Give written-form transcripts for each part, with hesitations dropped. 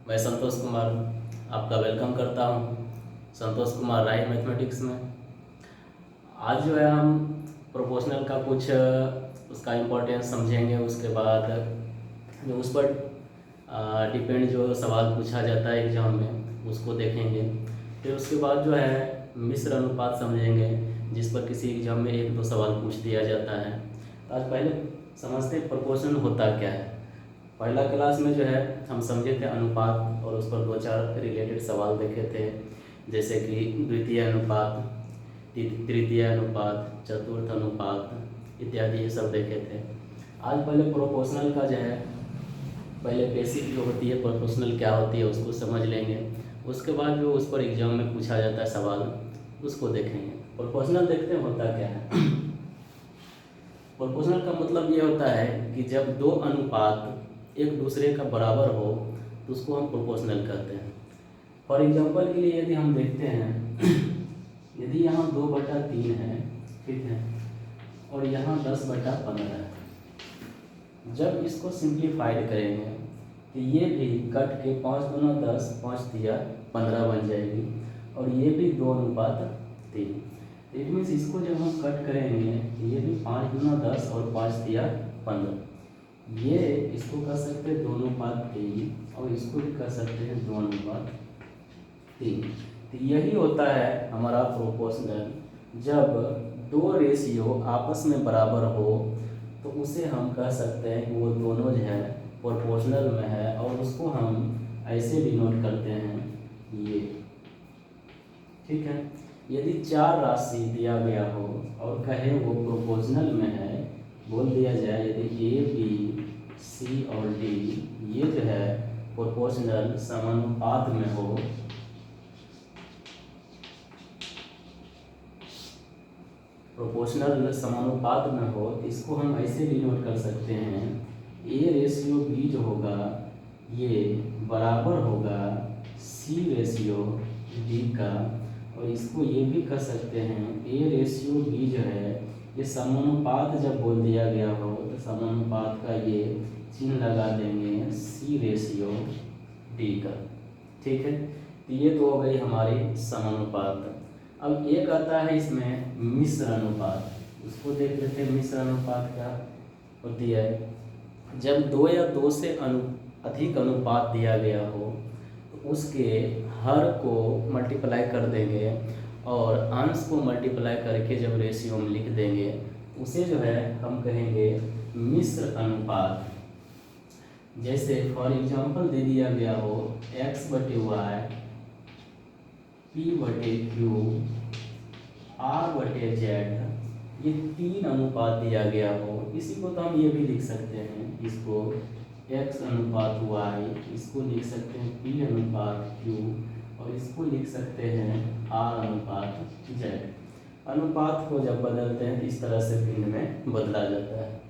मैं संतोष कुमार आपका वेलकम करता हूँ संतोष कुमार राय मैथमेटिक्स में। आज जो है हम प्रोपोर्शनल का कुछ उसका इम्पोर्टेंस समझेंगे। उसके बाद जो उस पर डिपेंड जो सवाल पूछा जाता है एग्जाम में उसको देखेंगे। फिर उसके बाद जो है मिश्र अनुपात समझेंगे, जिस पर किसी एग्जाम में एक दो सवाल पूछ दिया जाता है। तो आज पहले समझते हैं प्रोपोर्शनल होता क्या है। पहला क्लास में जो है हम समझे थे अनुपात और उस पर दो चार रिलेटेड सवाल देखे थे, जैसे कि द्वितीय अनुपात, तृतीय अनुपात, चतुर्थ अनुपात इत्यादि ये सब देखे थे। आज पहले प्रोपोर्शनल का जो है पहले बेसिक जो होती है प्रोपोर्शनल क्या होती है उसको समझ लेंगे। उसके बाद जो उस पर एग्जाम में पूछा जाता है सवाल उसको देखेंगे। प्रोपोर्शनल देखते हैं होता क्या है। प्रोपोर्शनल का मतलब ये होता है कि जब दो अनुपात एक दूसरे का बराबर हो तो उसको हम प्रोपोर्शनल कहते हैं। फॉर एग्जांपल के लिए यदि हम देखते हैं यदि यहाँ 2/3 है, ठीक है, और यहाँ 10/15 है। जब इसको सिंप्लीफाइड करेंगे तो ये भी कट के 5 दूना 10, 5 तिया 15 बन जाएगी, और ये भी 2:3। इट मीन्स इसको जब हम कट करेंगे तो ये भी 5 दूना 10 और 5 तिया 15। ये इसको कर सकते हैं 2:3 और इसको भी कर सकते हैं 2:3। तो यही होता है हमारा प्रोपोर्शनल। जब दो रेशियो आपस में बराबर हो तो उसे हम कह सकते हैं कि वो दोनों जो है प्रोपोर्शनल में है, और उसको हम ऐसे डिनोट करते हैं ये, ठीक है। यदि चार राशि दिया गया हो और कहे वो प्रोपोर्शनल में है, बोल दिया जाए यदि ए बी सी और डी ये जो है प्रोपोर्शनल समानुपात में हो, प्रोपोर्शनल समानुपात में हो, इसको हम ऐसे डिनोट कर सकते हैं ए रेशियो बी जो होगा ये बराबर होगा सी रेशियो डी का, और इसको ये भी कर सकते हैं ए रेशियो बी जो है ये समानुपात जब बोल दिया गया हो तो समानुपात का ये चिन्ह लगा देंगे सी रेशियो डी का, ठीक है। तो ये तो हो गई हमारी समानुपात। अब एक आता है इसमें मिश्र अनुपात, उसको देख लेते हैं। मिश्र अनुपात क्या होती है? जब दो या दो से अधिक अनुपात दिया गया हो तो उसके हर को मल्टीप्लाई कर देंगे और अंश को मल्टीप्लाई करके जब रेशियो में लिख देंगे उसे जो है हम कहेंगे मिश्र अनुपात। जैसे फॉर एग्जांपल दे दिया गया हो x/y, p/q, r/z, ये 3 अनुपात दिया गया हो, इसी को तो हम ये भी लिख सकते हैं, इसको x/y, इसको लिख सकते हैं p/q, और इसको लिख सकते हैं r/z। अनुपात को जब बदलते हैं तो इस तरह से भिन्न में बदला जाता है।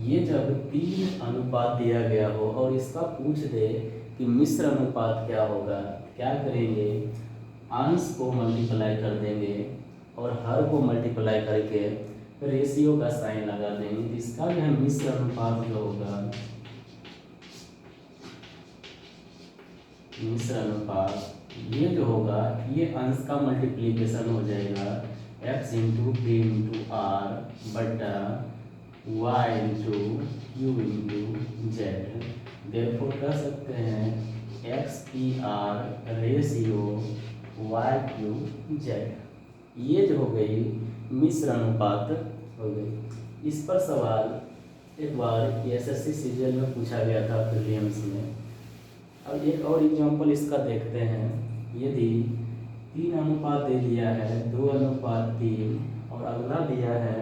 ये जब 3 अनुपात दिया गया हो और इसका पूछ दे कि मिश्र अनुपात क्या होगा, क्या करेंगे? अंश को मल्टीप्लाई कर देंगे और हर को मल्टीप्लाई करके रेशियो का साइन लगा देंगे। तो इसका जो है मिश्र अनुपात जो होगा, मिश्र अनुपात ये जो होगा ये अंश का मल्टीप्लिकेशन हो जाएगा x into P into R बटा y into Q into Z. Therefore कर सकते हैं X P R ratio Y Q Z. ये जो हो गई मिश्र अनुपात हो गई। इस पर सवाल एक बार एसएससी सीजीएल में पूछा गया था प्रीलिम्स में। अब एक और एग्जांपल इसका देखते हैं। यदि 3 अनुपात दे दिया है 2:3, और अगला दिया है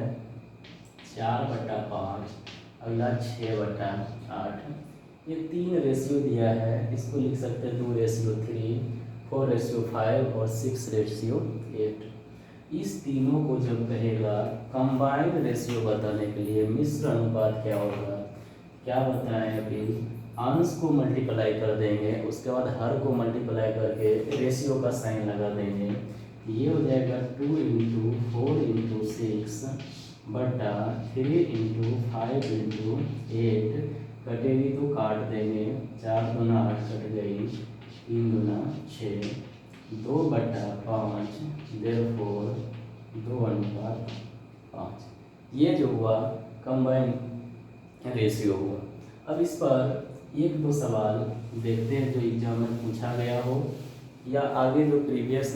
4/5, अगला 6/8, ये 3 रेशियो दिया है, इसको लिख सकते हैं 2:3, 4:5 और 6:8। इस तीनों को जब कहेगा कंबाइंड रेशियो बताने के लिए मिश्र अनुपात क्या होगा, क्या बताएं अभी? अंश को मल्टीप्लाई कर देंगे, उसके बाद हर को मल्टीप्लाई करके रेशियो का साइन लगा देंगे। ये हो जाएगा 2 इंटू 4 इंटू 6 बटा 3 इंटू 5 इंटू 8 कटेगी तो काट देंगे, 4 दूना 8 कट गई, 3 दूना 6, 2/5, देयरफॉर 2:5। ये जो हुआ कंबाइन रेशियो हुआ। अब इस पर 1-2 सवाल देखते हैं जो एग्जाम में पूछा गया हो या आगे जो प्रीवियस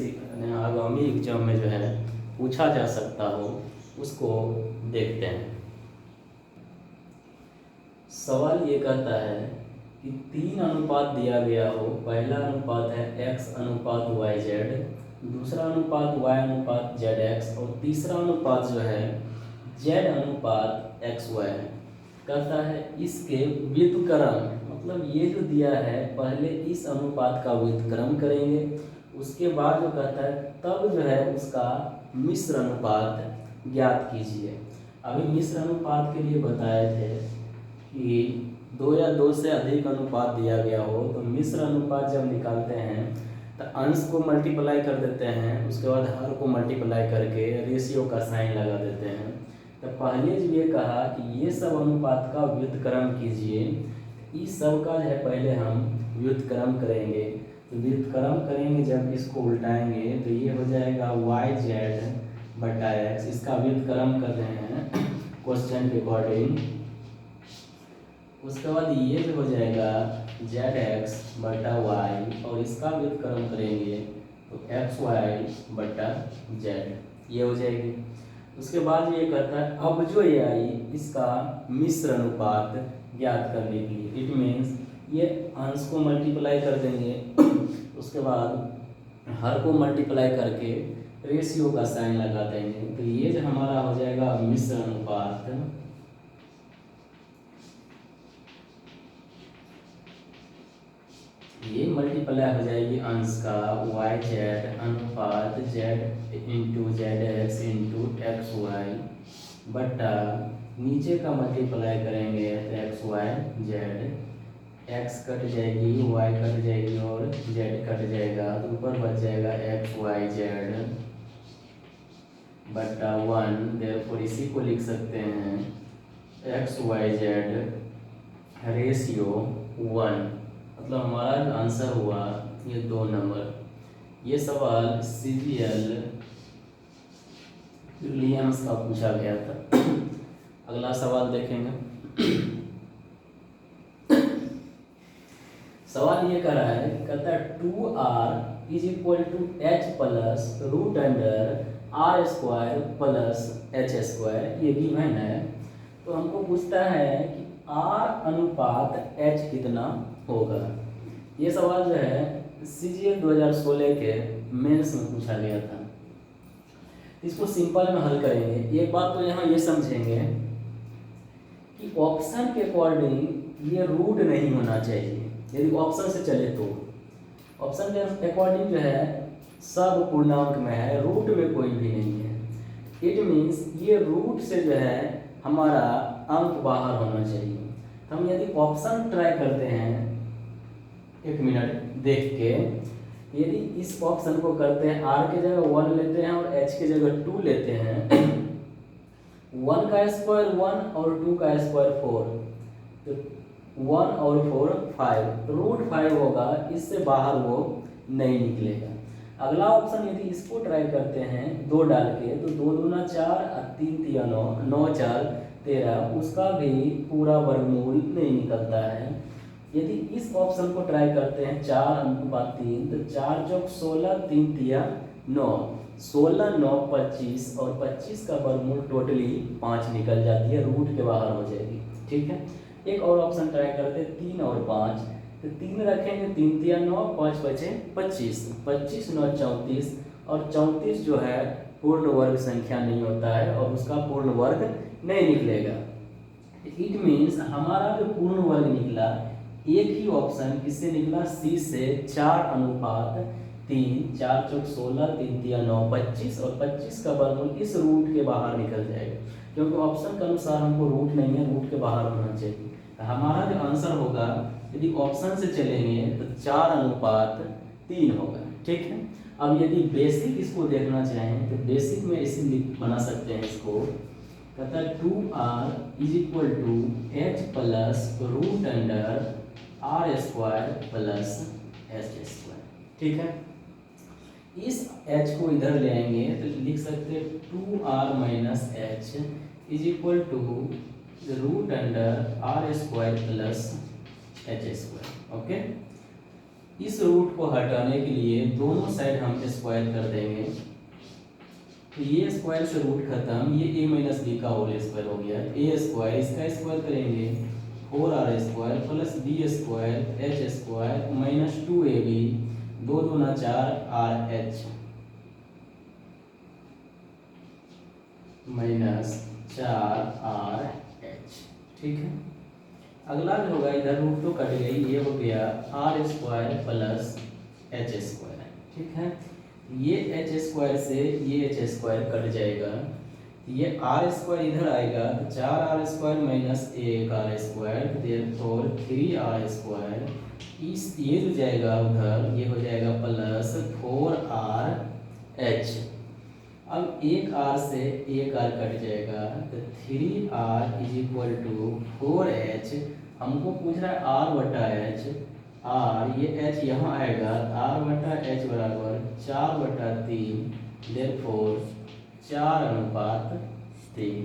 आगामी एग्जाम में जो है पूछा जा सकता हो, उसको देखते हैं। सवाल ये कहता है कि 3 अनुपात दिया गया हो। पहला अनुपात है x/yz, दूसरा अनुपात y/zx और तीसरा अनुपात जो है z/xy। कहता है इसके व्युत्क्रम, मतलब ये जो दिया है पहले इस अनुपात का व्युत्क्रम करेंगे, उसके बाद जो कहता है तब जो है उसका मिश्र अनुपात ज्ञात कीजिए। अभी मिश्र अनुपात के लिए बताए थे कि 2 या 2 से अधिक अनुपात दिया गया हो तो मिश्र अनुपात जब निकालते हैं तो अंश को मल्टीप्लाई कर देते हैं, उसके बाद हर को मल्टीप्लाई करके रेशियो का साइन लगा देते हैं। तो पहले जो ये कहा कि ये सब अनुपात का व्युत्क्रम कीजिए, इस सब का जो है पहले हम व्युत्क्रम करेंगे। तो व्युत्क्रम करेंगे जब इसको उल्टाएंगे तो ये हो जाएगा yz/x, इसका व्युत्क्रम कर रहे हैं क्वेश्चन के अकॉर्डिंग। उसके बाद ये जो हो जाएगा zx/y और इसका व्युत्क्रम करेंगे तो xy/z, ये हो जाएगी। उसके बाद ये कहता है अब जो ये आई इसका मिश्र अनुपात ज्ञात करने के लिए, इट मीन्स ये अंश को मल्टीप्लाई कर देंगे, उसके बाद हर को मल्टीप्लाई करके रेशियो का साइन लगा देंगे। तो ये जो हमारा हो जाएगा मिश्र अनुपात, ये मल्टीप्लाई हो जाएगी अंश का yz अनुपात z into zx into xy बटा नीचे का मल्टीप्लाई करेंगे तो xy z, x कट जाएगी, y कट जाएगी और z कट जाएगा, तो ऊपर बच जाएगा xyz बटा 1। देयरफॉर इसी को लिख सकते हैं xyz रेशियो 1। मतलब हमारा जो आंसर हुआ ये 2 नंबर। ये सवाल CGL विलियम्स का पूछा गया था। अगला सवाल देखेंगे। सवाल ये कह रहा है, कहता है 2r = h plus √r² plus h², ये गिवन है। तो हमको पूछता है कि r/h कितना होगा। ये सवाल जो है CGL 2016 के मेंस में पूछा गया था। इसको सिंपल में हल करेंगे। एक बात तो यहाँ ये समझेंगे कि ऑप्शन के अकॉर्डिंग ये रूट नहीं होना चाहिए। यदि ऑप्शन से चले तो ऑप्शन के अकॉर्डिंग जो है सब पूर्णांक में है, रूट में कोई भी नहीं है। इट मीन्स ये रूट से जो है हमारा अंक बाहर होना चाहिए। हम यदि ऑप्शन ट्राई करते हैं, 1 मिनट देख के, यदि इस ऑप्शन को करते हैं r के जगह 1 लेते हैं और h के जगह 2 लेते हैं, 1 का स्क्वायर 1 और 2 का स्क्वायर 4, तो 1 और 4 5, √5 होगा, इससे बाहर वो नहीं निकलेगा। अगला ऑप्शन यदि इसको ट्राई करते हैं 2 डाल के, तो 2 दूना 4 और 3 तिया 9, 9 4 13, उसका भी पूरा वर्गमूल नहीं निकलता है। यदि इस ऑप्शन को ट्राई करते हैं 4/3, तो 4 चौक 16, 3 तिया 9, 16 9 25 और 25 का वर्गमूल टोटली 5 निकल जाती है, रूट के बाहर हो जाएगी। ठीक है। एक और ऑप्शन ट्राई करते हैं 3 और 5, तो 3 रखेंगे, 3 तिया 9, 5 बचे 25, 25 9 34 और 34 जो है पूर्ण वर्ग संख्या नहीं होता है और उसका पूर्ण वर्ग नहीं निकलेगा। इट मीन्स हमारा जो पूर्ण वर्ग निकला, एक ही ऑप्शन किससे निकला, C से 4/3, 4 चौक 16, 3 तिया 9 25 और 25 का वर्गमूल इस रूट के बाहर निकल जाएगा, क्योंकि ऑप्शन के अनुसार हमको रूट नहीं है, रूट के बाहर होना चाहिए। तो हमारा जो आंसर होगा यदि ऑप्शन से चलेंगे तो 4/3 होगा। ठीक है। अब यदि बेसिक इसको देखना चाहें तो बेसिक में इसी बना सकते हैं इसको कहता है 2r is equal to H plus root under R square plus H square. ठीक है, इस h को इधर ले आएंगे तो लिख सकते हैं 2r minus H is equal to root under R square plus H square. Okay, इस रूट को हटाने के लिए दोनों साइड हम स्क्वायर कर देंगे, तो ये स्क्वायर से रूट खत्म, ये a माइनस बी का होल स्क्वायर हो गया, ए स्क्वायर इसका स्क्वायर करेंगे 4r square plus B square H square minus 2ab 2 दूना 4rh माइनस 4rh। ठीक है, अगला जो होगा इधर रूट तो कट गई, ये हो गया R square plus H square. ठीक है, ये एच स्क्वायर से ये एच स्क्वायर कट जाएगा, ये आर स्क्वायर इधर आएगा तो 4r square minus 1r square therefore 3r square, इस ये जो जाएगा उधर ये हो जाएगा प्लस 4rh। अब एक r से एक r कट जाएगा तो 3r is equal to 4h। हमको पूछ रहा है r बटा h, r ये h यहाँ आएगा, r बटा h बराबर 4/3 देयरफॉर 4:3।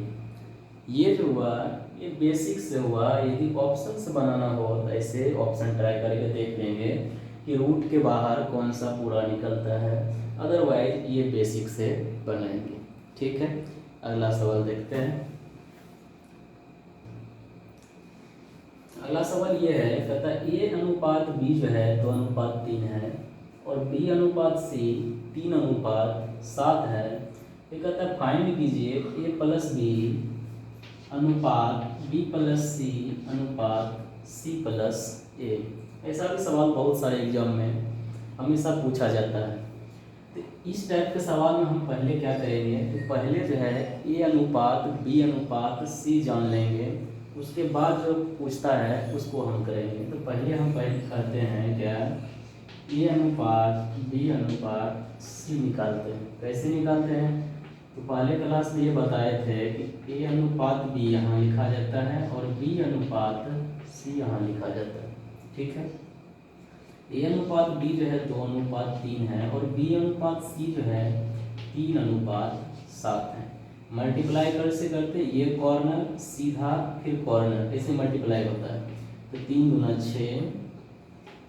ये जो हुआ ये बेसिक से हुआ, यदि ऑप्शन से बनाना हो तो ऐसे ऑप्शन ट्राई करके देख लेंगे कि रूट के बाहर कौन सा पूरा निकलता है, अदरवाइज ये बेसिक से बनाएंगे। ठीक है, अगला सवाल देखते हैं। अगला सवाल ये है, कहता है a अनुपात b जो है 2:3 है और b अनुपात c 3:7 है। ये कहता है फाइंड कीजिए a प्लस बी अनुपात b प्लस सी अनुपात c प्लस a। ऐसा भी सवाल बहुत सारे एग्जाम में हमेशा पूछा जाता है। तो इस टाइप के सवाल में हम पहले क्या करेंगे, तो पहले जो है a अनुपात b अनुपात c जान लेंगे, उसके बाद जो पूछता है उसको हम करेंगे। तो पहले हम करते हैं क्या, a अनुपात b अनुपात c निकालते हैं। कैसे निकालते हैं, तो पहले क्लास में ये बताए थे कि a अनुपात b यहाँ लिखा जाता है और b अनुपात c यहाँ लिखा जाता है। ठीक है, a अनुपात b जो है 2:3 है और b अनुपात c जो है 3:7 है। मल्टीप्लाई कर से करते, ये कॉर्नर सीधा फिर कॉर्नर ऐसे मल्टीप्लाई होता है, तो 3 दूना 6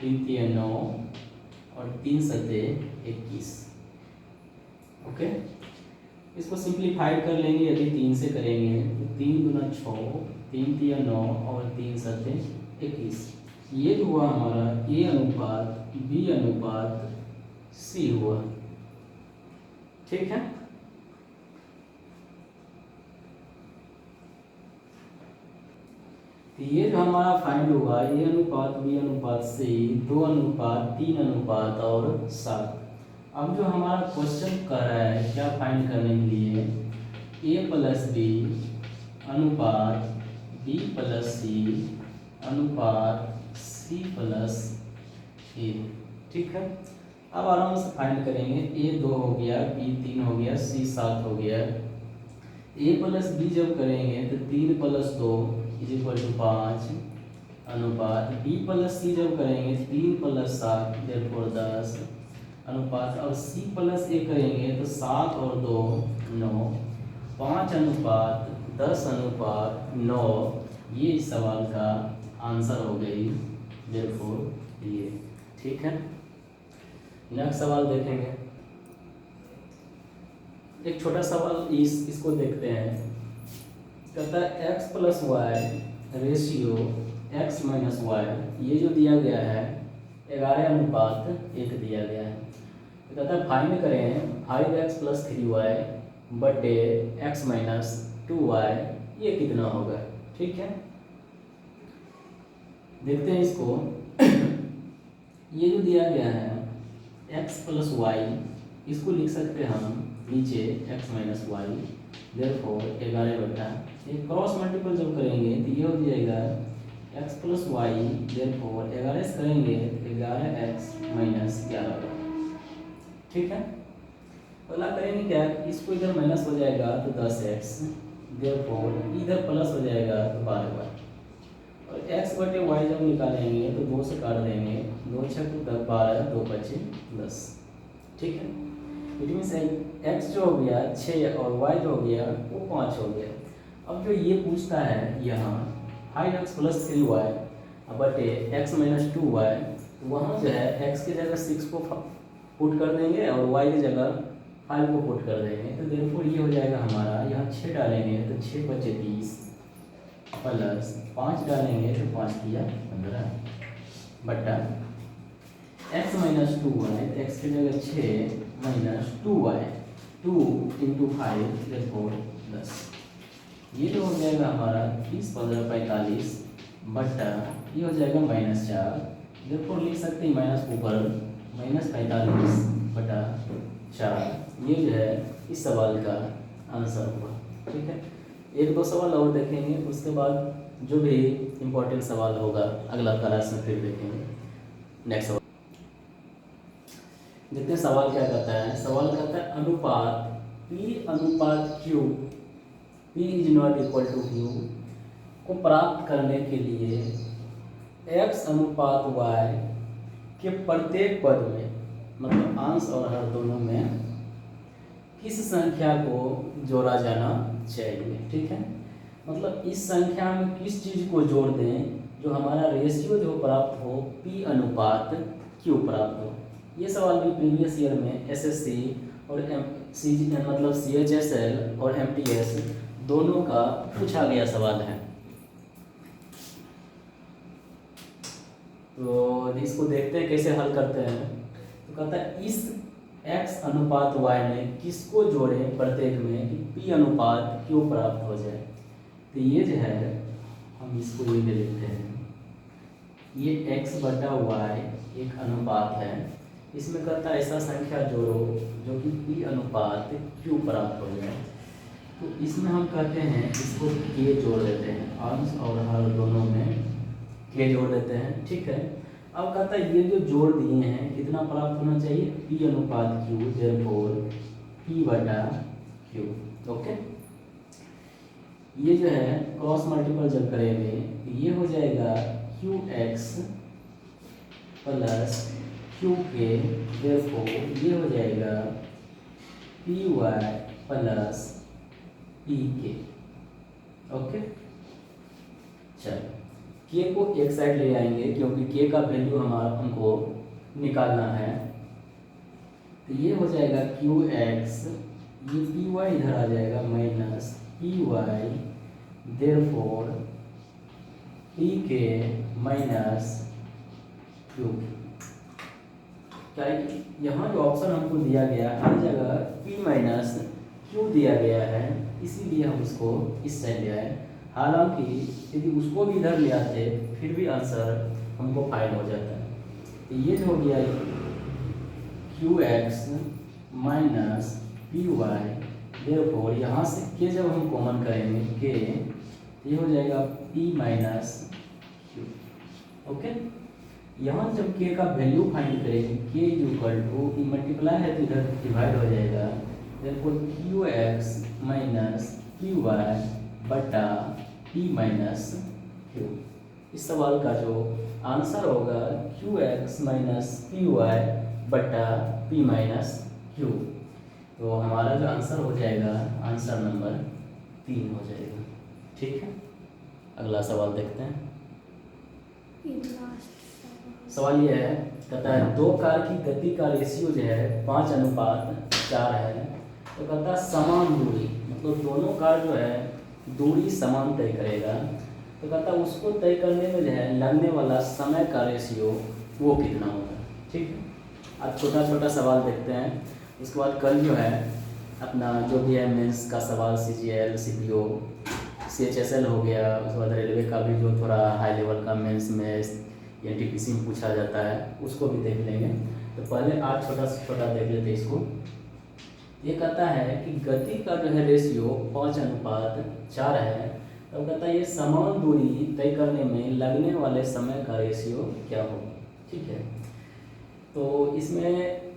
3 3 9 और 3 7 21। ओके, इसको सिंप्लीफाइड कर लेंगे, यदि 3 से करेंगे तो 3 दूना 6 3 3 9 और 3 7 21। ये जो हुआ हमारा a अनुपात b अनुपात c हुआ। ठीक है, ये जो हमारा फाइंड हुआ a अनुपात b अनुपात c 2:3 और 7। अब जो हमारा क्वेश्चन कर रहा है क्या फाइंड करने के लिए, a प्लस बी अनुपात b प्लस सी अनुपात c प्लस a। ठीक है, अब आराम से फाइंड करेंगे। a 2 हो गया, b 3 हो गया, c 7 हो गया। a प्लस b जब करेंगे तो 3 प्लस 2 इज इक्वल टू 5 अनुपात b प्लस c जब करेंगे 3 प्लस 7 देयरफॉर 10 अनुपात, और c प्लस a करेंगे तो 7 और 2 9 5 अनुपात 10 अनुपात 9। ये इस सवाल का आंसर हो गई देयरफॉर ये। ठीक है, नेक्स्ट सवाल देखेंगे। एक छोटा सवाल इसको देखते हैं। कहता है x plus Y ratio x minus Y, ये जो दिया गया है 11:1 दिया गया है। तो कहता है फाइंड करें 5x प्लस 3y बटे x माइनस 2y, ये कितना होगा। ठीक है, देखते हैं इसको। ये जो दिया गया है x प्लस वाई, इसको लिख सकते हैं हम नीचे x माइनस वाई देयरफॉर 11 बटा, एक क्रॉस मल्टीपल जब करेंगे तो ये हो जाएगा x प्लस वाई देयरफॉर 11 से करेंगे तो 11x माइनस 11। ठीक है, अगला करेंगे क्या, इसको इधर माइनस हो जाएगा तो 10x देयरफॉर इधर प्लस हो जाएगा तो 12y, और x बटे y जब निकालेंगे तो 2 से काट देंगे, 2 छक 12, 2 पच्ची 10, ठीक है। इट मीन्स x जो हो गया 6 और y जो हो गया वो 5 हो गया। अब जो ये पूछता है यहाँ 5x + 3y बटे x - 2y, वहाँ जो है x की जगह 6 को पुट कर देंगे और y की जगह 5 को पुट कर देंगे, तो देयरफॉर ये हो जाएगा हमारा, यहाँ 6 डालेंगे तो 6 बचे 30 प्लस 5 डालेंगे तो 5 किया 15 बटा x - 2y, x की जगह 6 - 2y, 2 × 5 देयरफॉर 10। ये जो हो जाएगा हमारा 30 15 45 बटा ये हो जाएगा -4, देयरफॉर लिख सकते हैं माइनस ऊपर -45 बटा 4। ये जो है इस सवाल का आंसर हुआ, ठीक है। 1-2 सवाल और देखेंगे, उसके बाद जो भी इम्पोर्टेंट सवाल होगा अगला क्लास में फिर देखेंगे। नेक्स्ट सवाल देखते हैं, सवाल क्या कहता है। सवाल कहता है अनुपात P/Q, P ≠ Q को प्राप्त करने के लिए x/y के प्रत्येक पद में, मतलब अंश और हर दोनों में, किस संख्या को जोड़ा जाना चाहिए, ठीक है। मतलब इस संख्या में किस चीज़ को जोड़ दें जो हमारा रेशियो जो प्राप्त हो P/Q प्राप्त हो। ये सवाल भी प्रीवियस ईयर में SSC और मतलब CHSL और MTS दोनों का पूछा गया सवाल है। तो इसको देखते हैं कैसे हल करते हैं। तो कहता है इस x/y में किसको जोड़ें प्रत्येक में कि P/Q प्राप्त हो जाए। तो ये जो है हम इसको ये लिखते हैं, ये x/y एक अनुपात है, इसमें कहता है ऐसा संख्या जोड़ो जो कि P/Q प्राप्त हो जाए। तो इसमें हम कहते हैं इसको k जोड़ देते हैं, अंश और हर दोनों में k जोड़ देते हैं, ठीक है। अब कहता है ये जो जोड़ दिए हैं कितना प्राप्त होना चाहिए P/Q, देयरफॉर P/Q, ओके। ये जो है क्रॉस मल्टीपल जब करेंगे तो ये हो जाएगा QX + QK, देयरफॉर ये हो जाएगा PY + PK, ओके। चलो के को एक साइड ले आएंगे क्योंकि के का वैल्यू हमको निकालना है। तो ये हो जाएगा QX, ये PY इधर आ जाएगा -PY, देयरफॉर PK - Q। क्या यहाँ जो ऑप्शन हमको दिया गया हर जगह P - Q दिया गया है, इसीलिए हम उसको इस साइड ले आए। हालांकि यदि उसको भी इधर ले आते फिर भी आंसर हमको फाइंड हो जाता है। तो ये जो हो गया QX - PY, देयरफॉर यहाँ से k जब हम कॉमन करेंगे k, ये हो जाएगा P - Q, ओके। यहाँ जब k का वैल्यू फाइंड करेंगे k मल्टीप्लाई है तो इधर डिवाइड हो जाएगा, देयरफॉर QX - PY बटा P - Q। इस सवाल का जो आंसर होगा QX - PY बटा P - Q। तो हमारा जो आंसर हो जाएगा आंसर नंबर 3 हो जाएगा, ठीक है। अगला सवाल देखते हैं। सवाल ये है, कहता है 2 कार की गति का रेशियो जो है 5/4 है। तो कहता है समान दूरी, मतलब दोनों कार जो है दूरी समान तय करेगा। तो कहता है उसको तय करने में जो है लगने वाला समय का रेशियो वो कितना होगा, ठीक है। आज छोटा छोटा सवाल देखते हैं, उसके बाद कल जो है अपना जो भी है मेंस का सवाल CGL, CPO, CHSL हो गया, उसके बाद रेलवे का भी जो थोड़ा हाई लेवल का मेंस में NTPC में पूछा जाता है उसको भी देख लेंगे। तो पहले आज छोटा छोटा देख लेते इसको। ये कहता है कि गति का जो है रेशियो 5/4 है। तो कहता है ये समान दूरी तय करने में लगने वाले समय का रेशियो क्या होगा, ठीक है। तो इसमें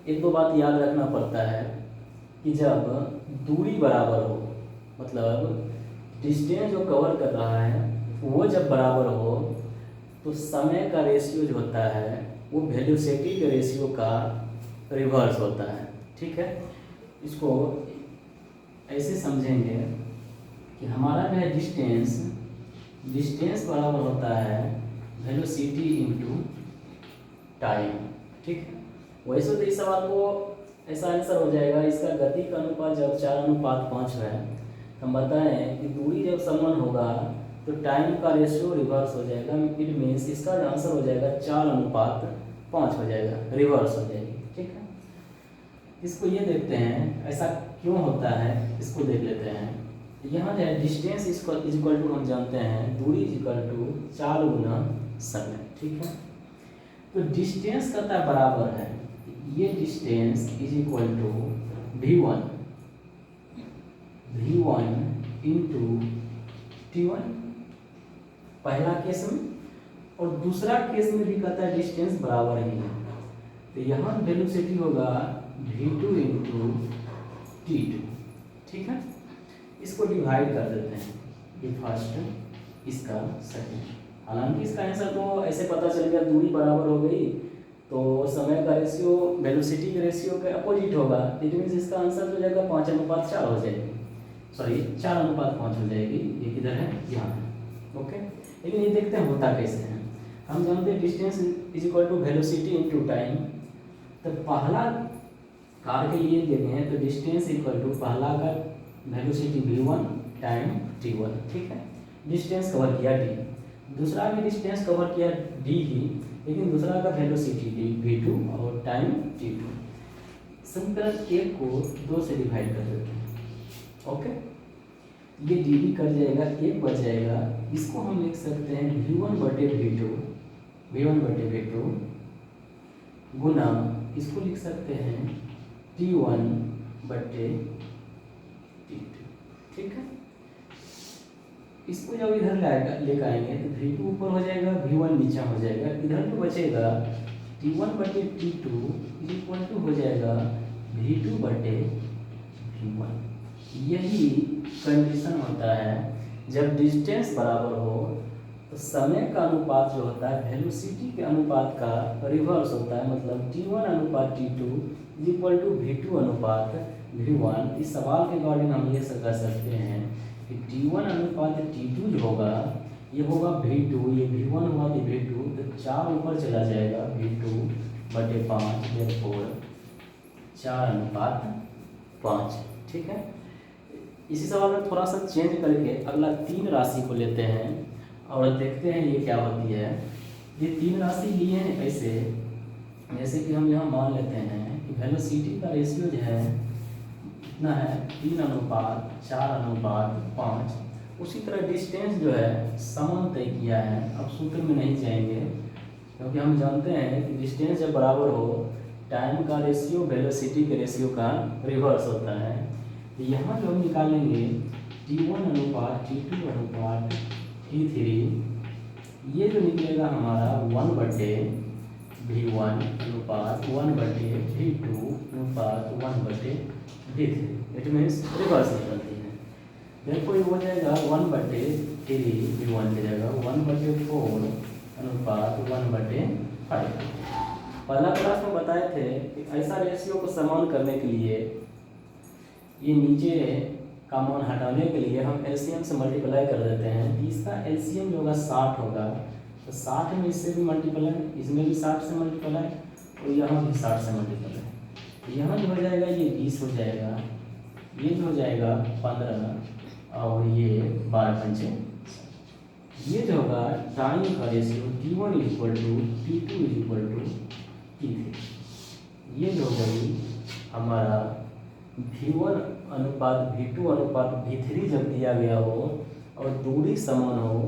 1-2 बात याद रखना पड़ता है कि जब दूरी बराबर हो, मतलब डिस्टेंस जो कवर कर रहा है वो जब बराबर हो तो समय का रेशियो जो होता है वो वेलोसिटी के रेशियो का रिवर्स होता है। ठीक है, इसको ऐसे समझेंगे कि हमारा जो है डिस्टेंस बराबर होता है वेलोसिटी इनटू टाइम। ठीक है, वैसे तो इस सवाल को ऐसा आंसर हो जाएगा, इसका गति का अनुपात जब 4:5 है तो हम बताएं कि दूरी जब समान होगा तो टाइम का रेशियो रिवर्स हो जाएगा। इट मीन्स इसका जो आंसर हो जाएगा 4:5 हो जाएगा, रिवर्स हो जाएगी। ठीक है, इसको ये देखते हैं ऐसा क्यों होता है, इसको देख लेते हैं। यहाँ जो है डिस्टेंस इज इक्वल टू हम जानते हैं दूरी इज इक्वल टू 4 गुना समय। ठीक है, तो डिस्टेंस करता बराबर है, ये distance is equal to v1 into t1 पहला केस में, और दूसरा केस में भी कहता है डिस्टेंस बराबर ही है, तो यहाँ वेलोसिटी होगा v2 इंटू t2। ठीक है, इसको डिवाइड कर देते हैं, ये फर्स्ट इसका सेकंड। हालांकि इसका आंसर तो ऐसे पता चल गया, दूरी बराबर हो गई तो समय का रेशियो वेलोसिटी के रेशियो के अपोजिट होगा। इट मीन्स इसका आंसर हो जाएगा 5:4 हो जाएगी, सॉरी 4:5 हो जाएगी। ये किधर है, यहाँ है। ओके, लेकिन ये देखते हैं होता कैसे है। हम जानते हैं distance is equal to velocity into time, तो पहला कार के लिए देते हैं तो डिस्टेंस इक्वल टू पहला का वेलोसिटी v1 टाइम t1। ठीक है, डिस्टेंस कवर किया d, दूसरा भी डिस्टेंस कवर किया d ही, लेकिन दूसरा का वेलोसिटी d v2 और टाइम t2। समीकरण 1 को 2 से डिवाइड कर देते हैं। ओके, ये dv कट जाएगा, 1 बच जाएगा। इसको हम लिख सकते हैं v1 बटे v2 गुना, इसको लिख सकते हैं t1 बटे t2। ठीक है, इसको जब इधर लेकर आएंगे तो v2 ऊपर हो जाएगा, v1 नीचा हो जाएगा, इधर जो बचेगा t1 बटे t2 इज इक्वल टू हो जाएगा v2 बटे v1। यही कंडीशन होता है जब डिस्टेंस बराबर हो तो समय का अनुपात जो होता है वेलोसिटी के अनुपात का रिवर्स होता है, मतलब t1 अनुपात t2 is equal to v2 अनुपात v1। इस सवाल के अकॉर्डिंग हम ये कह सकते हैं कि t1 अनुपात t2 जो होगा ये होगा v2, ये v1 हुआ तो v2, तो 4 ऊपर चला जाएगा, v2 बटे 5, therefore 4:5। ठीक है, इसी सवाल में थोड़ा सा चेंज करके अगला 3 राशि को लेते हैं और देखते हैं ये क्या होती है। ये 3 राशि लिए हैं ऐसे, जैसे कि हम यहाँ मान लेते हैं कि वेलोसिटी का रेशियो जो है कितना है 3:4:5। उसी तरह डिस्टेंस जो है समान तय किया है। अब सूत्र में नहीं जाएंगे क्योंकि हम जानते हैं कि डिस्टेंस जब बराबर हो टाइम का रेशियो वेलोसिटी के रेशियो का रिवर्स होता है। तो यहाँ जो हम निकालेंगे t1 अनुपात t2 अनुपात t3, ये जो निकलेगा हमारा 1 बटे v1 अनुपात 1 बटे v2 अनुपात 1 बटे v3। इट मीन्स रिवर्स निकलती है। देखो ये हो जाएगा 1 बटे 3 v1 की जगह 1 बटे 4 अनुपात 1 बटे 5। पहला क्लास में बताए थे कि ऐसा रेशियो को समान करने के लिए ये नीचे का मान हटाने के लिए हम एलसीएम से मल्टीप्लाई कर देते हैं। इसका एलसीएम जो होगा 60 होगा, तो 60 में इससे भी मल्टीप्लाई, इसमें भी 60 से मल्टीप्लाई और यहाँ भी 60 से मल्टीप्लाई। यहाँ जो हो जाएगा ये 20 हो जाएगा, ये जो हो जाएगा 15 और ये 12×5। ये जो होगा टाइम का ratio t1 is equal to t2 is equal to t3। ये जो गई हमारा v1 अनुपात v2 अनुपात v3 जब दिया गया हो और दूरी समान हो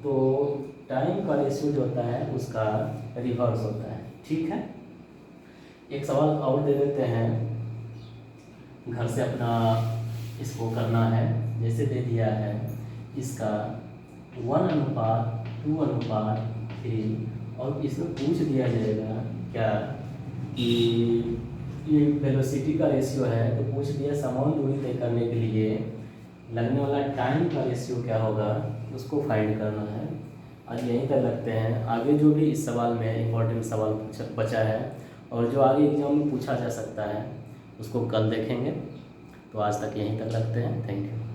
तो टाइम का रेशियो जो होता है उसका रिवर्स होता है। ठीक है, एक सवाल और दे देते हैं, घर से अपना इसको करना है। जैसे दे दिया है इसका 1:2:3 और इसमें पूछ दिया जाएगा क्या कि ये वेलोसिटी का रेशियो है, तो पूछ दिया समान दूरी तय करने के लिए लगने वाला टाइम का रेशियो क्या होगा उसको फाइंड करना है। आज यहीं तक लगते हैं। आगे जो भी इस सवाल में इम्पोर्टेंट सवाल बचा है और जो आगे एग्जाम में पूछा जा सकता है उसको कल देखेंगे। तो आज तक यहीं तक लगते हैं। Thank you.